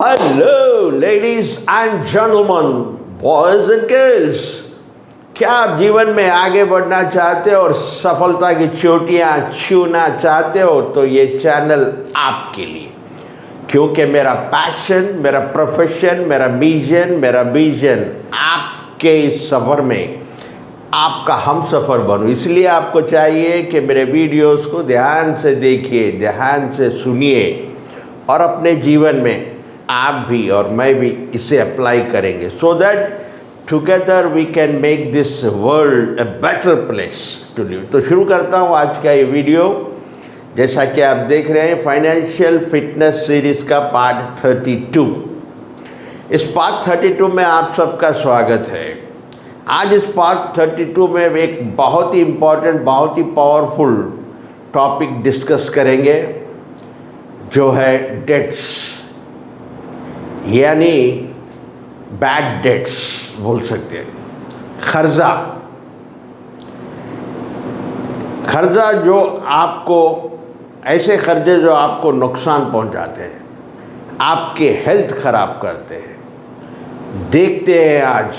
Hello ladies and gentleman, boys and girls, क्या आप जीवन में आगे बढ़ना चाहते हो और सफलता की चोटियां छूना चाहते हो तो ये चैनल आपके लिए, क्योंकि मेरा पैशन, मेरा प्रोफेशन, मेरा मिशन, मेरा विजन आपके इस सफ़र में आपका हम सफ़र बनूं। इसलिए आपको चाहिए कि मेरे वीडियोस को ध्यान से देखिए, ध्यान से सुनिए और अपने जीवन में आप भी और मैं भी इसे अप्लाई करेंगे, so that together we can make this world a better place to live. तो शुरू करता हूँ आज का ये वीडियो। जैसा कि आप देख रहे हैं, फाइनेंशियल फिटनेस सीरीज़ का पार्ट 32। इस पार्ट 32 में आप सबका स्वागत है। आज इस पार्ट 32 में एक बहुत ही इम्पॉर्टेंट, बहुत ही पावरफुल टॉपिक डिस्कस करेंगे, जो है डेट्स, यानी बैड डेट्स बोल सकते हैं। कर्जा जो आपको, ऐसे कर्जे जो आपको नुकसान पहुंचाते हैं, आपके हेल्थ ख़राब करते हैं। देखते हैं आज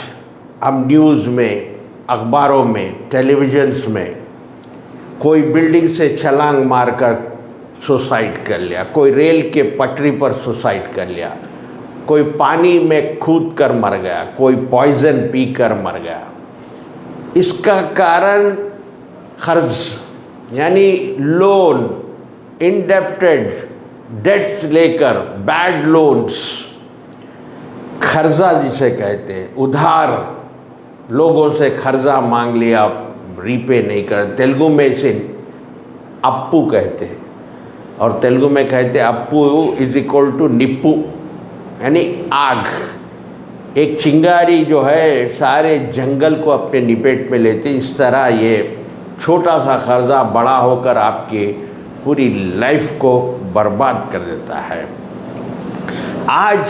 हम न्यूज़ में, अखबारों में, टेलीविज़न्स में, कोई बिल्डिंग से छलांग मारकर सुसाइड कर लिया, कोई रेल के पटरी पर सुसाइड कर लिया, कोई पानी में कूद कर मर गया, कोई पॉइजन पी कर मर गया। इसका कारण कर्ज यानी लोन, इंडेप्टेड डेट्स लेकर, बैड लोन्स, कर्जा जिसे कहते हैं, उधार लोगों से कर्जा मांग लिया, रीपे नहीं कर। तेलुगु में इसे अप्पू कहते हैं, और तेलुगु में कहते हैं Appu is equal to Nippu, यानी आग। एक चिंगारी जो है सारे जंगल को अपने निपेट में लेती, इस तरह ये छोटा सा कर्जा बड़ा होकर आपकी पूरी लाइफ को बर्बाद कर देता है। आज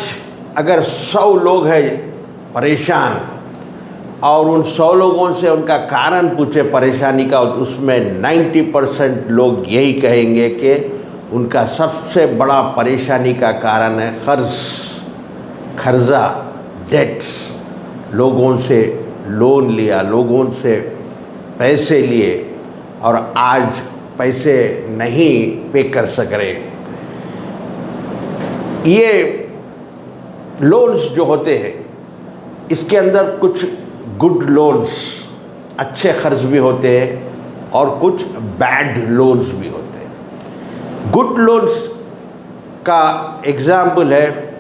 अगर 100 लोग हैं परेशान और उन 100 लोगों से उनका कारण पूछे परेशानी का, उसमें 90% लोग यही कहेंगे कि उनका सबसे बड़ा परेशानी का कारण है कर्जा, डेट्स। लोगों से लोन लिया, लोगों से पैसे लिए और आज पैसे नहीं पे कर सक रहे। ये लोन्स जो होते हैं, इसके अंदर कुछ गुड लोन्स, अच्छे कर्ज भी होते हैं और कुछ बैड लोन्स भी होते हैं। गुड लोन्स का एग्जाम्पल है,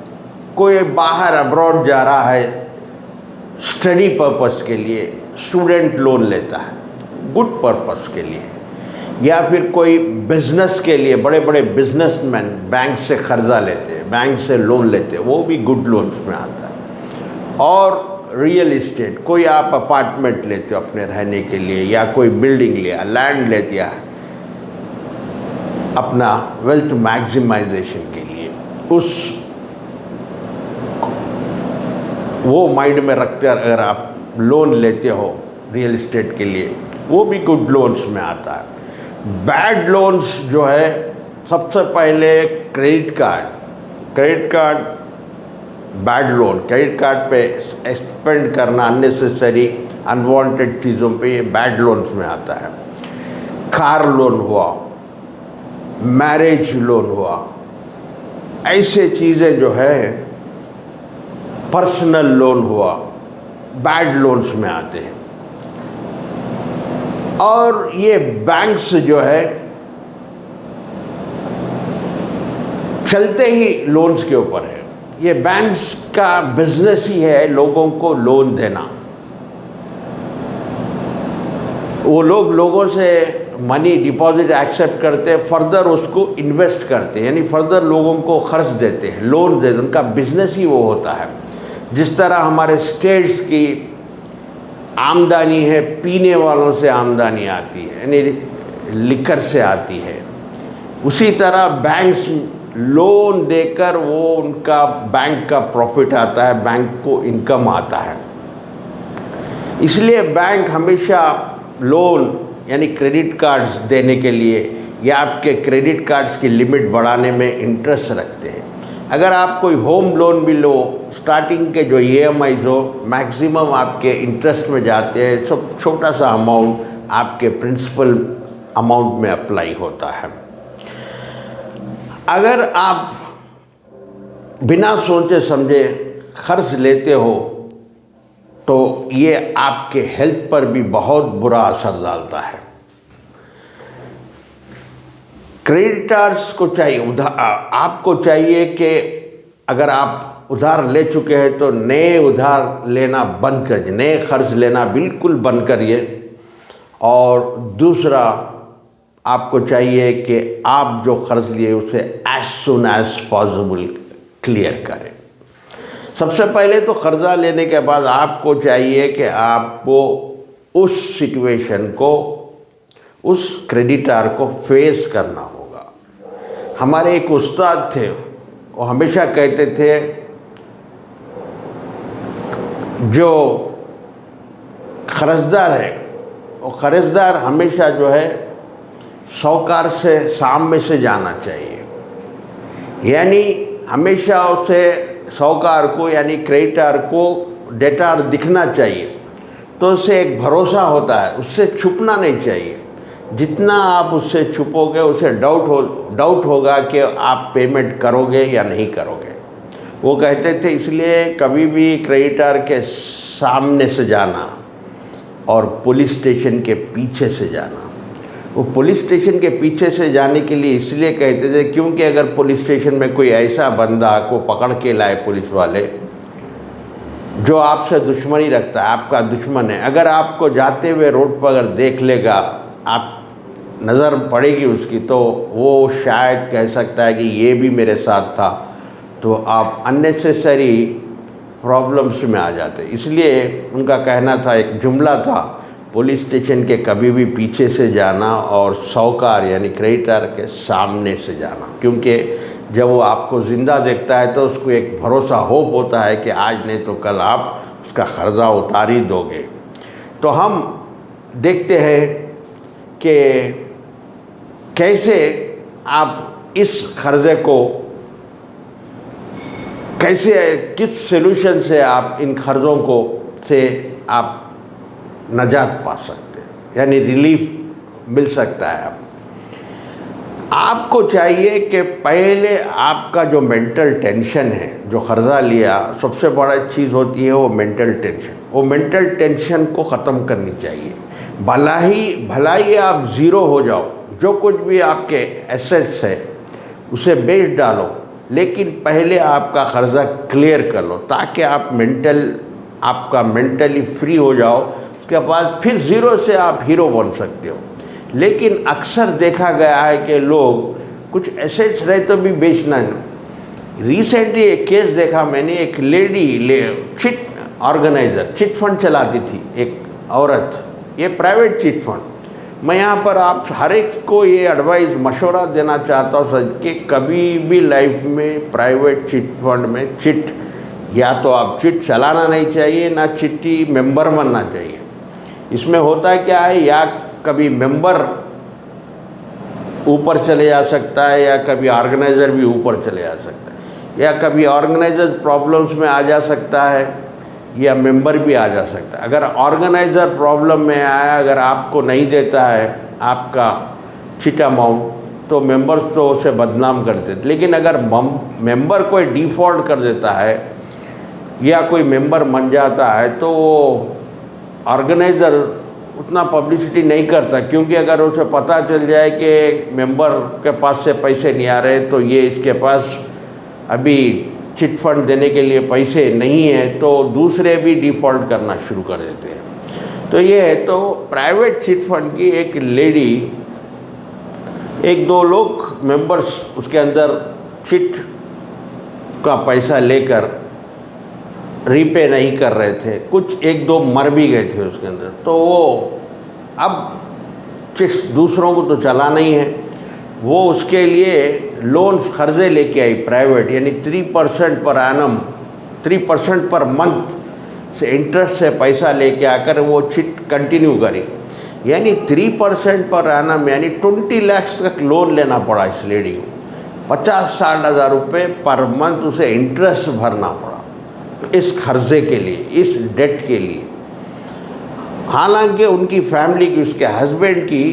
कोई बाहर अब्रॉड जा रहा है स्टडी पर्पस के लिए, स्टूडेंट लोन लेता है गुड पर्पस के लिए, या फिर कोई बिजनेस के लिए, बड़े बड़े बिजनेसमैन बैंक से कर्जा लेते हैं, बैंक से लोन लेते हैं, वो भी गुड लोन्स में आता है। और रियल इस्टेट, कोई आप अपार्टमेंट लेते हो अपने रहने के लिए, या कोई बिल्डिंग लिया, लैंड ले दिया अपना वेल्थ मैक्सिमाइजेशन के लिए, उस वो माइंड में रखते अगर आप लोन लेते हो रियल इस्टेट के लिए, वो भी गुड लोन्स में आता है। बैड लोन्स जो है, सबसे पहले credit card bad loan, credit card पे स्पेंड करना, अननेसेसरी अनवांटेड चीज़ों पे, ये बैड लोन्स में आता है। कार लोन हुआ, मैरिज लोन हुआ, ऐसे चीज़ें जो है, पर्सनल लोन हुआ, बैड लोन्स में आते हैं। और ये बैंक्स जो है चलते ही लोन्स के ऊपर है। ये बैंक्स का बिजनेस ही है लोगों को लोन देना। वो लोगों से मनी डिपॉजिट एक्सेप्ट करते, फर्दर उसको इन्वेस्ट करते हैं, यानी फर्दर लोगों को खर्च देते हैं, लोन देते हैं। उनका बिजनेस ही वो होता है। जिस तरह हमारे स्टेट्स की आमदनी है, पीने वालों से आमदनी आती है, यानी लिकर से आती है, उसी तरह बैंक्स लोन देकर वो उनका बैंक का प्रॉफिट आता है, बैंक को इनकम आता है। इसलिए बैंक हमेशा लोन यानी क्रेडिट कार्ड्स देने के लिए या आपके क्रेडिट कार्ड्स की लिमिट बढ़ाने में इंटरेस्ट रखते हैं। अगर आप कोई होम लोन भी लो, स्टार्टिंग के जो EMIs हो मैक्सिमम आपके इंटरेस्ट में जाते हैं, सब छोटा सा अमाउंट आपके प्रिंसिपल अमाउंट में अप्लाई होता है। अगर आप बिना सोचे समझे खर्च लेते हो तो ये आपके हेल्थ पर भी बहुत बुरा असर डालता है। क्रेडिटर्स को चाहिए, आपको चाहिए कि अगर आप उधार ले चुके हैं तो नए उधार लेना बंद करिए, नए खर्च लेना बिल्कुल बंद करिए। और दूसरा आपको चाहिए कि आप जो खर्च लिए उसे as soon as possible clear करें। सबसे पहले तो कर्जा लेने के बाद आपको चाहिए कि आपको उस सिचुएशन को, उस क्रेडिटर को फेस करना होगा। हमारे एक उस्ताद थे, वो हमेशा कहते थे जो कर्जदार है वो कर्जदार हमेशा जो है साहूकार से सामने से जाना चाहिए, यानी हमेशा उसे साहूकार को यानी क्रेडिटर को डेटार दिखना चाहिए, तो उससे एक भरोसा होता है, उससे छुपना नहीं चाहिए। जितना आप उससे छुपोगे उसे डाउट होगा कि आप पेमेंट करोगे या नहीं करोगे। वो कहते थे इसलिए कभी भी क्रेडिटर के सामने से जाना और पुलिस स्टेशन के पीछे से जाना। वो पुलिस स्टेशन के पीछे से जाने के लिए इसलिए कहते थे क्योंकि अगर पुलिस स्टेशन में कोई ऐसा बंदा को पकड़ के लाए पुलिस वाले जो आपसे दुश्मनी रखता है, आपका दुश्मन है, अगर आपको जाते हुए रोड पर अगर देख लेगा, आप नज़र पड़ेगी उसकी, तो वो शायद कह सकता है कि ये भी मेरे साथ था, तो आप अननेसेसरी प्रॉब्लम्स में आ जाते। इसलिए उनका कहना था, एक जुमला था, पुलिस स्टेशन के कभी भी पीछे से जाना और साहूकार यानी क्रेडिटर के सामने से जाना, क्योंकि जब वो आपको ज़िंदा देखता है तो उसको एक भरोसा, होप होता है कि आज नहीं तो कल आप उसका कर्जा उतार ही दोगे। तो हम देखते हैं कि कैसे आप इस कर्जे को कैसे, किस सॉल्यूशन से आप इन कर्ज़ों को से आप नजात पा सकते हैं, यानी रिलीफ मिल सकता है। आपको चाहिए कि पहले आपका जो मेंटल टेंशन है, जो कर्जा लिया, सबसे बड़ा चीज़ होती है वो मेंटल टेंशन। वो मेंटल टेंशन को ख़त्म करनी चाहिए। भला ही आप ज़ीरो हो जाओ, जो कुछ भी आपके एसेट्स है उसे बेच डालो, लेकिन पहले आपका कर्जा क्लियर कर लो ताकि आप आपका मेंटली फ्री हो जाओ। उसके बाद फिर ज़ीरो से आप हीरो बन सकते हो। लेकिन अक्सर देखा गया है कि लोग कुछ एसेट्स रहे तो भी बेचना नहीं। रिसेंटली एक केस देखा मैंने, एक lady chit organiser, chit fund चलाती थी, एक औरत, ये प्राइवेट चिट फंड। मैं यहाँ पर आप हर एक को ये एडवाइस, मशवरा देना चाहता हूँ सर कि कभी भी लाइफ में प्राइवेट चिट फंड में चिट, या तो आप चिट चलाना नहीं चाहिए, ना चिट्टी मेंबर बनना चाहिए। इसमें होता क्या है, या कभी मेंबर ऊपर चले जा सकता है या कभी ऑर्गेनाइज़र भी ऊपर चले जा सकता है, या कभी ऑर्गेनाइज़र प्रॉब्लम्स में आ जा सकता है या मेंबर भी आ जा सकता है। अगर ऑर्गेनाइज़र प्रॉब्लम में आया, अगर आपको नहीं देता है आपका चिट अमाउंट, तो मेंबर्स तो उसे बदनाम कर देते। लेकिन अगर मेंबर कोई डिफ़ॉल्ट कर देता है या कोई मेंबर बन जाता है तो वो ऑर्गेनाइज़र उतना पब्लिसिटी नहीं करता, क्योंकि अगर उसे पता चल जाए कि मेंबर के पास से पैसे नहीं आ रहे तो ये इसके पास अभी चिट फंड देने के लिए पैसे नहीं है, तो दूसरे भी डिफ़ॉल्ट करना शुरू कर देते हैं। तो ये है, तो प्राइवेट चिट फंड की एक लेडी, एक दो लोग मेंबर्स उसके अंदर चिट का पैसा लेकर रीपे नहीं कर रहे थे, कुछ एक दो मर भी गए थे उसके अंदर। तो वो अब चिट्स दूसरों को तो चलाना ही है, वो उसके लिए लोन्स कर्जे लेके आई प्राइवेट, यानी 3% पर एनम, 3% पर मंथ से इंटरेस्ट से पैसा लेके आकर वो चिट कंटिन्यू करी। यानी 3% पर एनम यानी 20 लाख तक लोन लेना पड़ा इस लेडी को। 50-60 हज़ार रुपये पर मंथ उसे इंटरेस्ट भरना पड़ा इस कर्जे के लिए, इस डेट के लिए। हालांकि उनकी फैमिली की, उसके हस्बैंड की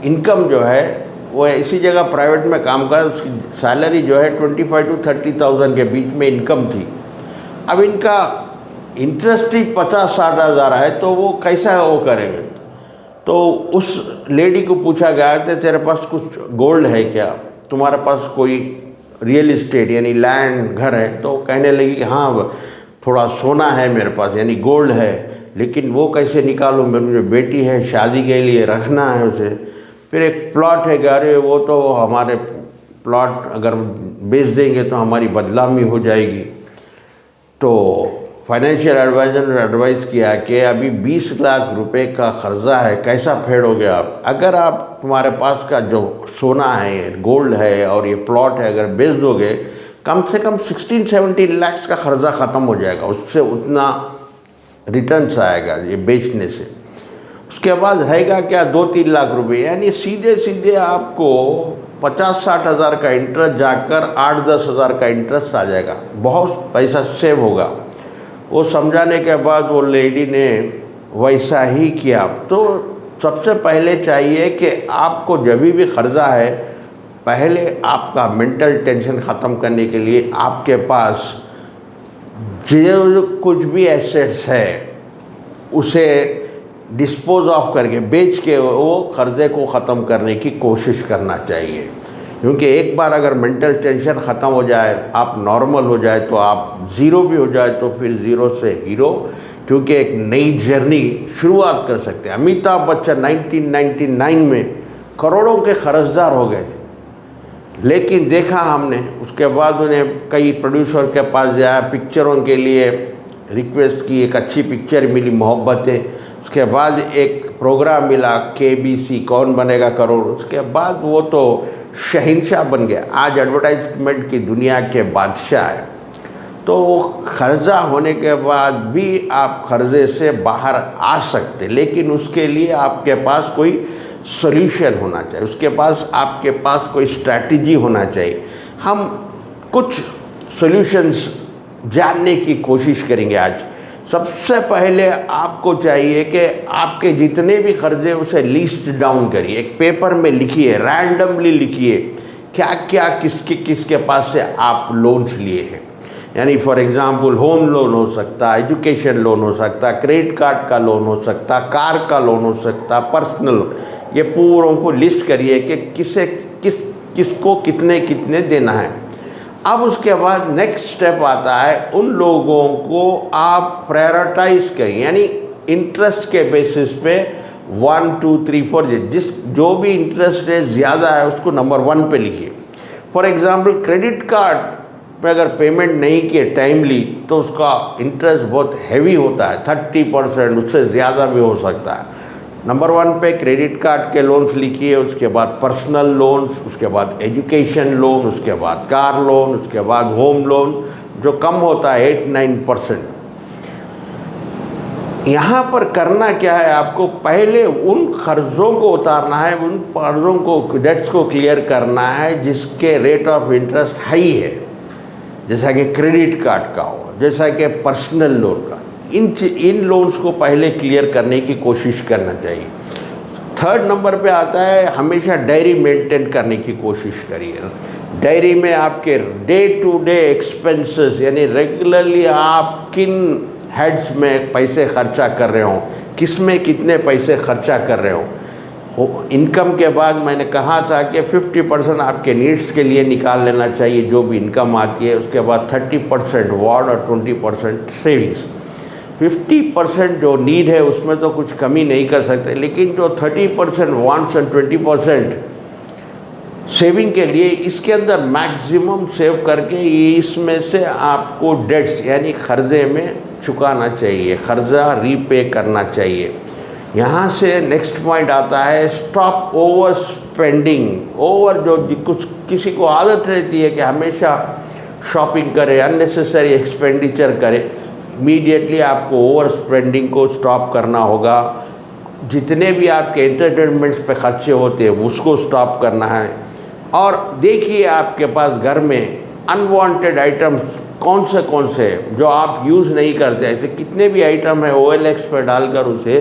इनकम जो है वो इसी जगह प्राइवेट में काम कर, उसकी सैलरी जो है 25 to 30,000 के बीच में इनकम थी। अब इनका इंटरेस्ट ही 50-60 हज़ार है तो वो कैसा वो करेंगे। तो उस लेडी को पूछा गया था, तेरे पास कुछ गोल्ड है क्या, तुम्हारे पास कोई रियल इस्टेट यानी लैंड घर है? तो कहने लगी कि हाँ थोड़ा सोना है मेरे पास यानी गोल्ड है, लेकिन वो कैसे निकालूँ, मेरी बेटी है शादी के लिए रखना है उसे। फिर एक प्लॉट है, अरे वो तो हमारे प्लॉट अगर बेच देंगे तो हमारी बदनामी हो जाएगी। तो फाइनेंशियल एडवाइज़र ने एडवाइस किया कि अभी 20 लाख रुपए का कर्जा है, कैसा फेडोगे आप? अगर आप तुम्हारे पास का जो सोना है, गोल्ड है और ये प्लॉट है अगर बेच दोगे, कम से कम 16-17 लाख का कर्जा ख़त्म हो जाएगा, उससे उतना रिटर्न्स आएगा ये बेचने से। उसके बाद रहेगा क्या 2-3 लाख रुपए, यानी सीधे सीधे आपको 50-60 हज़ार का इंटरेस्ट जाकर 8-10 हज़ार का इंटरेस्ट आ जाएगा, बहुत पैसा सेव होगा। वो समझाने के बाद वो लेडी ने वैसा ही किया। तो सबसे पहले चाहिए कि आपको जब भी कर्जा है, पहले आपका मेंटल टेंशन ख़त्म करने के लिए आपके पास जो कुछ भी एसेट्स है उसे डिस्पोज ऑफ करके, बेच के वो कर्जे को ख़त्म करने की कोशिश करना चाहिए। क्योंकि एक बार अगर मेंटल टेंशन ख़त्म हो जाए, आप नॉर्मल हो जाए, तो आप ज़ीरो भी हो जाए तो फिर ज़ीरो से हीरो, क्योंकि एक नई जर्नी शुरुआत कर सकते हैं। अमिताभ बच्चन 1999 में करोड़ों के कर्जदार हो गए थे, लेकिन देखा हमने उसके बाद उन्हें कई प्रोड्यूसर के पास जाया, पिक्चरों के लिए रिक्वेस्ट की, एक अच्छी पिक्चर मिली मोहब्बतें, उसके बाद एक प्रोग्राम मिला KBC कौन बनेगा करोड़, उसके बाद वो तो शहंशाह बन गया, आज एडवर्टाइजमेंट की दुनिया के बादशाह है। तो कर्जा होने के बाद भी आप कर्जे से बाहर आ सकते, लेकिन उसके लिए आपके पास कोई सॉल्यूशन होना चाहिए, उसके पास आपके पास कोई स्ट्रैटेजी होना चाहिए। हम कुछ सॉल्यूशंस जानने की कोशिश करेंगे आज। सबसे पहले आपको चाहिए कि आपके जितने भी कर्जे उसे लिस्ट डाउन करिए, एक पेपर में लिखिए, रैंडमली लिखिए क्या क्या किसके पास से आप लोन्स लिए हैं। यानी फॉर एग्जांपल होम लोन हो सकता, एजुकेशन लोन हो सकता, क्रेडिट कार्ड का लोन हो सकता, कार का लोन हो सकता, पर्सनल, ये पूरों को लिस्ट करिए कि किसको कितने कितने देना है। अब उसके बाद नेक्स्ट स्टेप आता है, उन लोगों को आप प्रायोरिटाइज करिए, यानी इंटरेस्ट के बेसिस पे 1 2 3 4 जो भी इंटरेस्ट है ज़्यादा है उसको नंबर 1 पे लिखिए। फॉर एग्जांपल क्रेडिट कार्ड पे अगर पेमेंट नहीं किए टाइमली तो उसका इंटरेस्ट बहुत हैवी होता है, 30%, उससे ज़्यादा भी हो सकता है। नंबर 1 पे क्रेडिट कार्ड के लोन्स लिखिए, उसके बाद पर्सनल लोन्स, उसके बाद एजुकेशन लोन, उसके बाद कार लोन, उसके बाद होम लोन जो कम होता है 8-9%। यहाँ पर करना क्या है, आपको पहले उन कर्ज़ों को उतारना है, उन कर्ज़ों को, डेट्स को क्लियर करना है जिसके रेट ऑफ इंटरेस्ट हाई है, जैसा कि क्रेडिट कार्ड का हो, जैसा कि पर्सनल लोन का। इन लोन्स को पहले क्लियर करने की कोशिश करना चाहिए। 3rd नंबर पे आता है, हमेशा डायरी मेंटेन करने की कोशिश करिए। डायरी में आपके डे टू डे एक्सपेंसेस, यानी रेगुलरली आप किन हेड्स में पैसे खर्चा कर रहे हो, किस में कितने पैसे खर्चा कर रहे हो। इनकम के बाद मैंने कहा था कि 50% आपके नीड्स के लिए निकाल लेना चाहिए जो भी इनकम आती है, उसके बाद 30% वार्ड और 20% सेविंग्स। 50% जो नीड है उसमें तो कुछ कमी नहीं कर सकते, लेकिन जो 30% वांट्स एंड 20% सेविंग के लिए, इसके अंदर मैक्सिमम सेव करके इसमें से आपको डेट्स यानी कर्जे में चुकाना चाहिए, कर्जा रीपे करना चाहिए। यहाँ से नेक्स्ट पॉइंट आता है, स्टॉप ओवर स्पेंडिंग। ओवर जो कुछ किसी को आदत रहती है कि हमेशा शॉपिंग करे, अननेसेसरी एक्सपेंडिचर करे, इमीडिएटली आपको ओवर स्पेंडिंग को स्टॉप करना होगा। जितने भी आपके एंटरटेनमेंट्स पे खर्चे होते हैं उसको स्टॉप करना है। और देखिए आपके पास घर में अनवांटेड आइटम्स कौन से जो आप यूज़ नहीं करते, ऐसे कितने भी आइटम है OLX पर डालकर उसे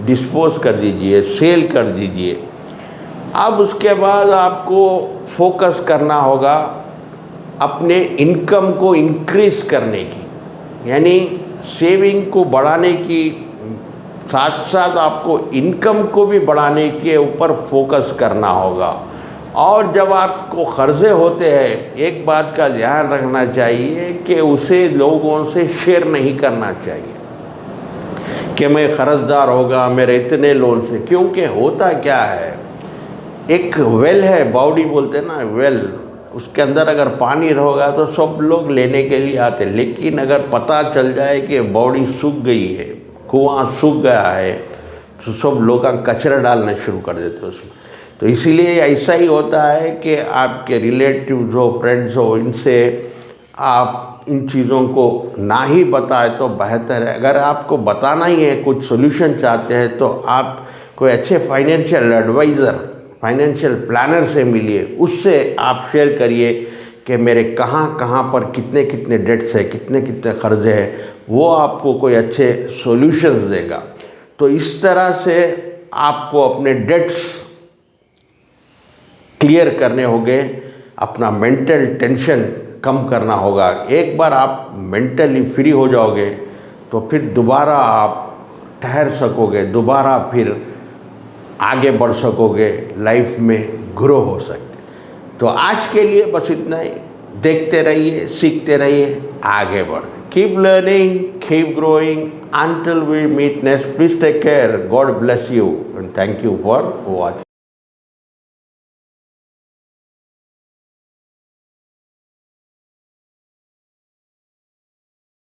डिस्पोज कर दीजिए, सेल कर दीजिए। अब उसके बाद आपको फोकस करना होगा अपने इनकम को इंक्रीज़ करने की, यानी सेविंग को बढ़ाने की साथ साथ आपको इनकम को भी बढ़ाने के ऊपर फोकस करना होगा। और जब आपको कर्ज़े होते हैं, एक बात का ध्यान रखना चाहिए कि उसे लोगों से शेयर नहीं करना चाहिए कि मैं कर्ज़दार होगा मेरे इतने लोन से, क्योंकि होता क्या है, एक वेल है, बावड़ी बोलते हैं ना, वेल, उसके अंदर अगर पानी होगा तो सब लोग लेने के लिए आते, लेकिन अगर पता चल जाए कि बावड़ी सूख गई है, कुआं सूख गया है, तो सब लोग कचरा डालना शुरू कर देते उसमें। तो इसीलिए ऐसा ही होता है कि आपके रिलेटिव्स हो, फ्रेंड्स हो, इनसे आप इन चीज़ों को ना ही बताए तो बेहतर है। अगर आपको बताना ही है, कुछ सोल्यूशन चाहते हैं, तो आप कोई अच्छे फाइनेंशियल एडवाइज़र, फाइनेंशियल प्लानर से मिलिए, उससे आप शेयर करिए कि मेरे कहाँ पर कितने कितने डेट्स है, कितने कितने कर्जे हैं, वो आपको कोई अच्छे सॉल्यूशंस देगा। तो इस तरह से आपको अपने डेट्स क्लियर करने होंगे, अपना मेंटल टेंशन कम करना होगा। एक बार आप मेंटली फ्री हो जाओगे तो फिर दोबारा आप ठहर सकोगे, दोबारा फिर आगे बढ़ सकोगे, लाइफ में ग्रो हो सकते। तो आज के लिए बस इतना ही। देखते रहिए, सीखते रहिए, आगे बढ़े। Keep learning, keep growing until we meet next. Please take care. God bless you and thank you for watching.